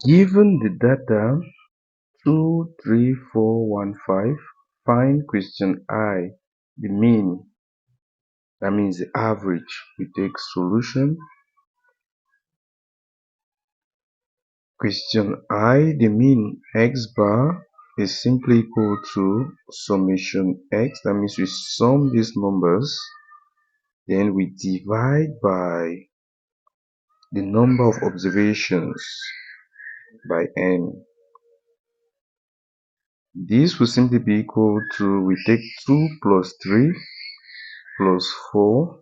Given the data 2, 3, 4, 1, 5, find question I, the mean, that means the average. We take solution. Question I, the mean x bar is simply equal to summation x. That means we sum these numbers, then we divide by the number of observations by n. This will simply be equal to, we take 2 plus 3 plus 4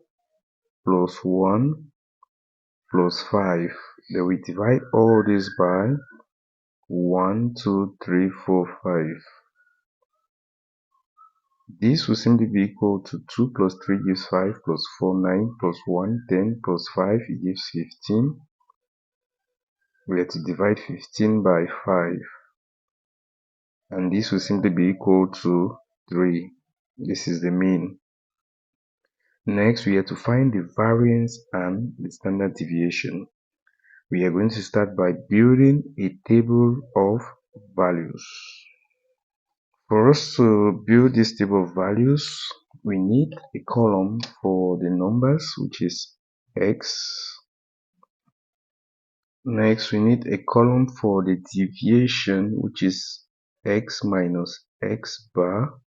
plus 1 plus 5. Then we divide all this by 1, 2, 3, 4, 5. This will simply be equal to 2 plus 3 gives 5 plus 4, 9 plus 1, 10 plus 5, it gives 15. We have to divide 15 by 5. And this will simply be equal to 3. This is the mean. Next, we have to find the variance and the standard deviation. We are going to start by building a table of values. For us to build this table of values, we need a column for the numbers, which is x. Next, we need a column for the deviation, which is x minus x bar.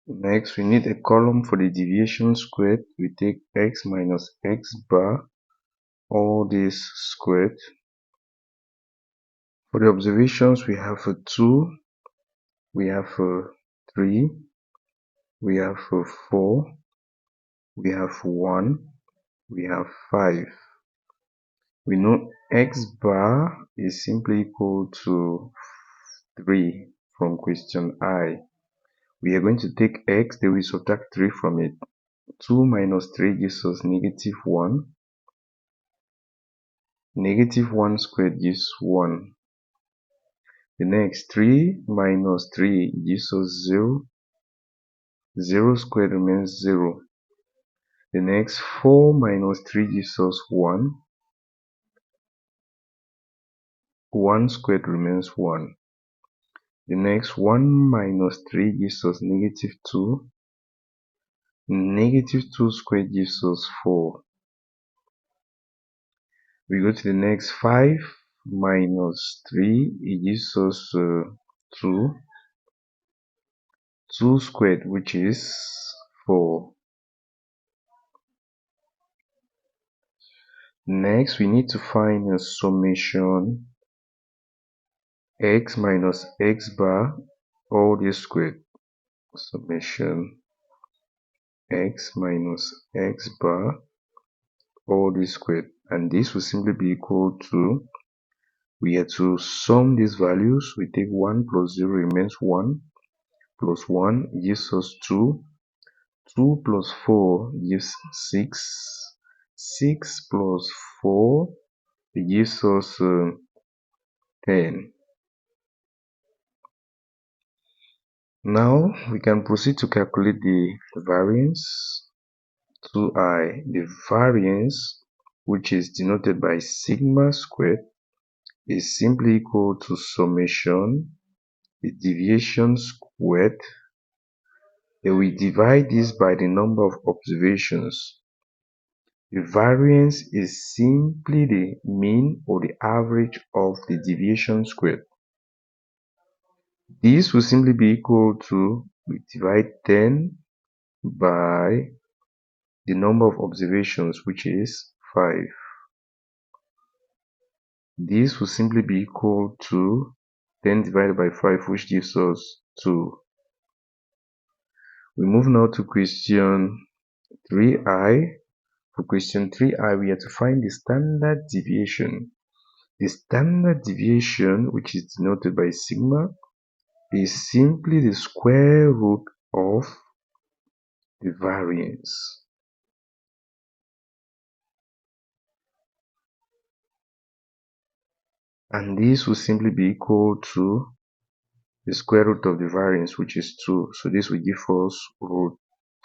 Next, we need a column for the deviation squared. We take x minus x bar, all this squared. For the observations, we have a 2, we have a 3, we have a 4, we have 1, we have 5. We know x bar is simply equal to 3 from question I. We are going to take x, then we subtract 3 from it. 2 minus 3 gives us negative 1. Negative 1 squared gives 1. The next 3 minus 3 gives us 0. 0 squared remains 0. The next 4 minus 3 gives us 1. 1 squared remains 1. The next 1 minus 3 gives us negative 2. Negative 2 squared gives us 4. We go to the next 5 minus 3, it gives us 2. 2 squared, which is 4. Next, we need to find a summation x minus x bar, all this squared. Summation x minus x bar, all this squared. And this will simply be equal to, we have to sum these values. We take 1 plus 0 remains 1, plus 1 gives us 2. 2 plus 4 gives 6. 6 plus 4 gives us 10. Now we can proceed to calculate the variance. 2i, the variance, which is denoted by sigma squared, is simply equal to summation the deviation squared. Then we divide this by the number of observations. The variance is simply the mean or the average of the deviation squared. This will simply be equal to, we divide 10 by the number of observations, which is 5. This will simply be equal to 10 divided by 5, which gives us 2. We move now to question 3i. For question 3i, we have to find the standard deviation. The standard deviation, which is denoted by sigma, is simply the square root of the variance. And this will simply be equal to the square root of the variance, which is 2. So this will give us root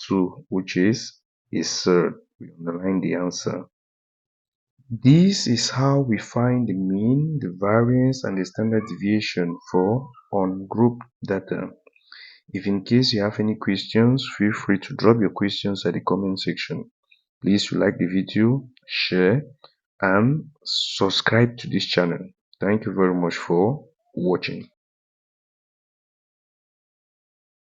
2, which is a third. We underline the answer. This is how we find the mean, the variance, and the standard deviation for ungrouped data. If in case you have any questions, feel free to drop your questions at the comment section. Please like the video, share, and subscribe to this channel. Thank you very much for watching.